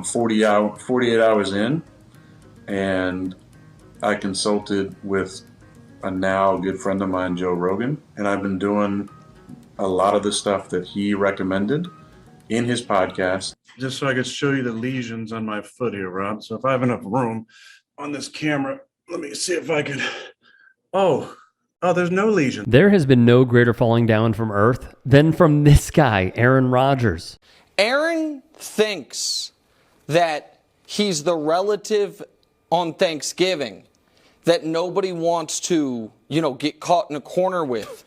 I'm 48 hours in, and I consulted with a now good friend of mine, Joe Rogan, and I've been doing a lot of the stuff that he recommended in his podcast. Just so I could show you the lesions on my foot here, Rob. So if I have enough room on this camera, let me see if I could. Oh, there's no lesion. There has been no greater falling down from earth than from this guy, Aaron Rodgers. Aaron thinks that he's the relative on Thanksgiving that nobody wants to, get caught in a corner with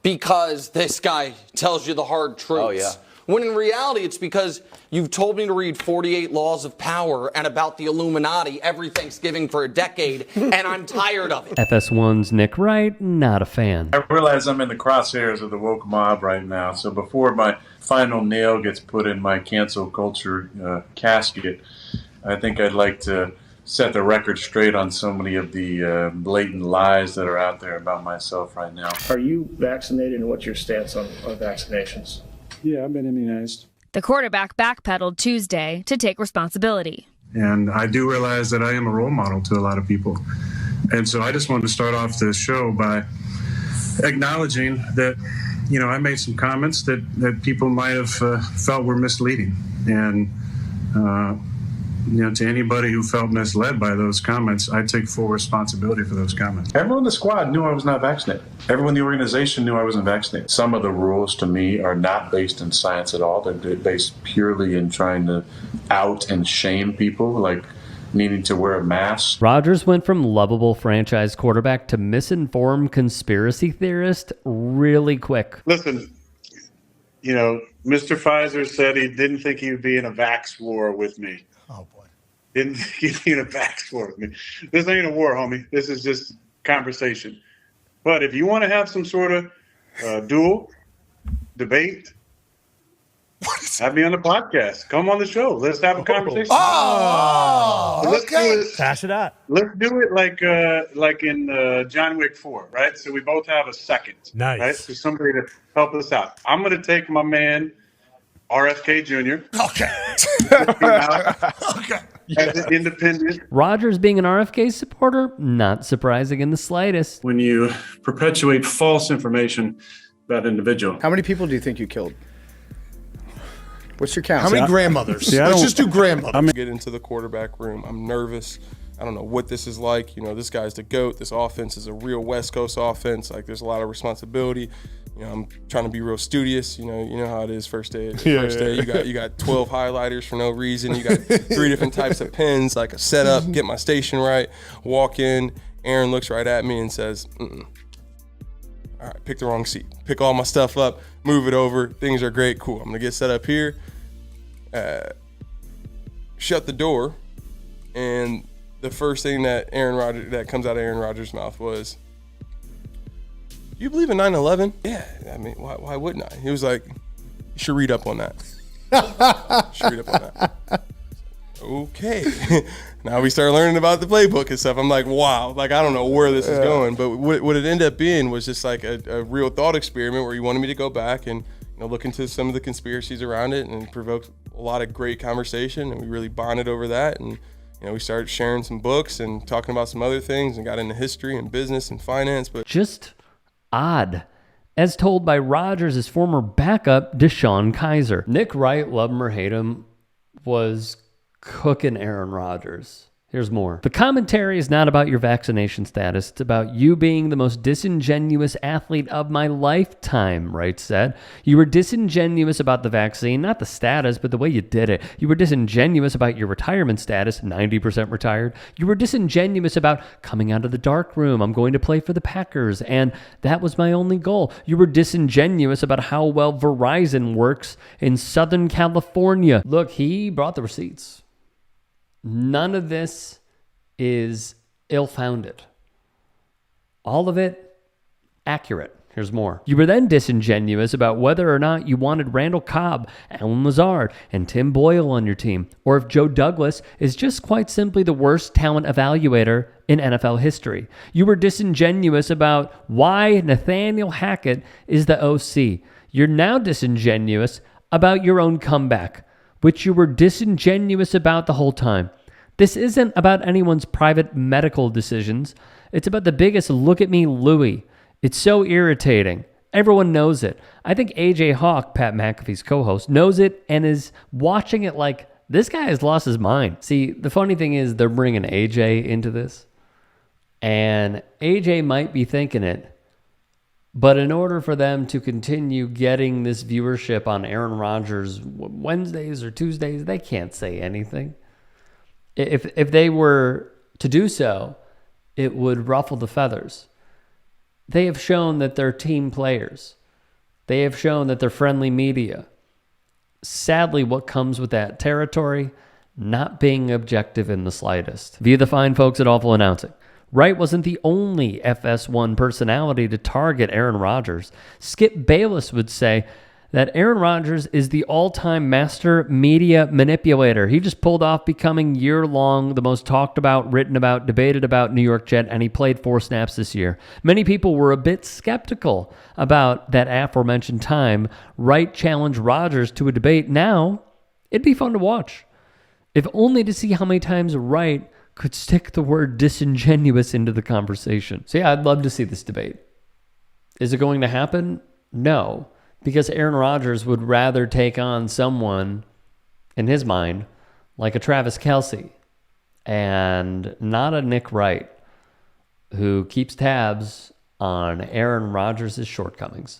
because this guy tells you the hard truths. Oh, yeah. When in reality, it's because you've told me to read 48 Laws of Power and about the Illuminati every Thanksgiving for a decade, and I'm tired of it. FS1's Nick Wright, not a fan. I realize I'm in the crosshairs of the woke mob right now, so before my final nail gets put in my cancel culture casket, I think I'd like to set the record straight on so many of the blatant lies that are out there about myself right now. Are you vaccinated, and what's your stance on vaccinations? Yeah, I've been immunized. The quarterback backpedaled Tuesday to take responsibility. And I do realize that I am a role model to a lot of people. And so I just wanted to start off this show by acknowledging that, I made some comments that people might have felt were misleading. And, to anybody who felt misled by those comments, I take full responsibility for those comments. Everyone in the squad knew I was not vaccinated. Everyone in the organization knew I wasn't vaccinated. Some of the rules, to me, are not based in science at all. They're based purely in trying to out and shame people, like needing to wear a mask. Rodgers went from lovable franchise quarterback to misinformed conspiracy theorist really quick. Listen, Mr. Pfizer said he didn't think he would be in a vax war with me. Oh, boy. Didn't think he'd be in a vax war with me. This ain't a war, homie. This is just conversation. But if you want to have some sort of duel, debate, have me on the podcast. Come on the show. Let's have a conversation. Okay. Pass it out. Let's do it like in John Wick 4, right? So we both have a second. Nice. Right? So somebody to help us out. I'm going to take my man, RFK Jr. Okay. As an independent. Rodgers being an RFK supporter, not surprising in the slightest. When you perpetuate false information about an individual. How many people do you think you killed? What's your count? How many grandmothers? Yeah, Let's just do grandmothers. I'm get into the quarterback room. I'm nervous. I don't know what this is like. This guy's the GOAT. This offense is a real West Coast offense. Like, there's a lot of responsibility. I'm trying to be real studious. You know how it is first day. You got 12 highlighters for no reason. You got 3 different types of pens, like a setup, get my station right, walk in. Aaron looks right at me and says, All right, pick the wrong seat. Pick all my stuff up, move it over. Things are great, cool. I'm going to get set up here. Shut the door, and the first thing that comes out of Aaron Rodgers' mouth was, "You believe in 9/11?" Yeah, I mean, why wouldn't I? He was like, "You should read up on that." Okay. Now we start learning about the playbook and stuff. I'm like, wow, like I don't know where this is going, but what it ended up being was just like a real thought experiment where he wanted me to go back and look into some of the conspiracies around it, and provoked a lot of great conversation, and we really bonded over that. And we started sharing some books and talking about some other things, and got into history and business and finance. But just odd, as told by Rodgers' former backup, DeShone Kizer. Nick Wright, love him or hate him, was cooking Aaron Rodgers. Here's more. The commentary is not about your vaccination status. It's about you being the most disingenuous athlete of my lifetime, Wright said. You were disingenuous about the vaccine, not the status, but the way you did it. You were disingenuous about your retirement status, 90% retired. You were disingenuous about coming out of the dark room. I'm going to play for the Packers, and that was my only goal. You were disingenuous about how well Verizon works in Southern California. Look, he brought the receipts. None of this is ill-founded. All of it accurate. Here's more. You were then disingenuous about whether or not you wanted Randall Cobb, Allen Lazard, and Tim Boyle on your team, or if Joe Douglas is just quite simply the worst talent evaluator in NFL history. You were disingenuous about why Nathaniel Hackett is the OC. You're now disingenuous about your own comeback. which you were disingenuous about the whole time. This isn't about anyone's private medical decisions. It's about the biggest look at me Louie. It's so irritating. Everyone knows it. I think AJ Hawk, Pat McAfee's co-host, knows it and is watching it like, this guy has lost his mind. See, the funny thing is they're bringing AJ into this, and AJ might be thinking it, but in order for them to continue getting this viewership on Aaron Rodgers Wednesdays or Tuesdays, they can't say anything. If they were to do so, it would ruffle the feathers. They have shown that they're team players. They have shown that they're friendly media. Sadly, what comes with that territory? Not being objective in the slightest. Via the fine folks at Awful Announcing. Wright wasn't the only FS1 personality to target Aaron Rodgers. Skip Bayless would say that Aaron Rodgers is the all-time master media manipulator. He just pulled off becoming year-long the most talked about, written about, debated about New York Jet, and he played 4 snaps this year. Many people were a bit skeptical about that aforementioned time Wright challenged Rodgers to a debate. Now, it'd be fun to watch, if only to see how many times Wright could stick the word disingenuous into the conversation. So yeah, I'd love to see this debate. Is it going to happen? No. Because Aaron Rodgers would rather take on someone, in his mind, like a Travis Kelce, and not a Nick Wright, who keeps tabs on Aaron Rodgers' shortcomings.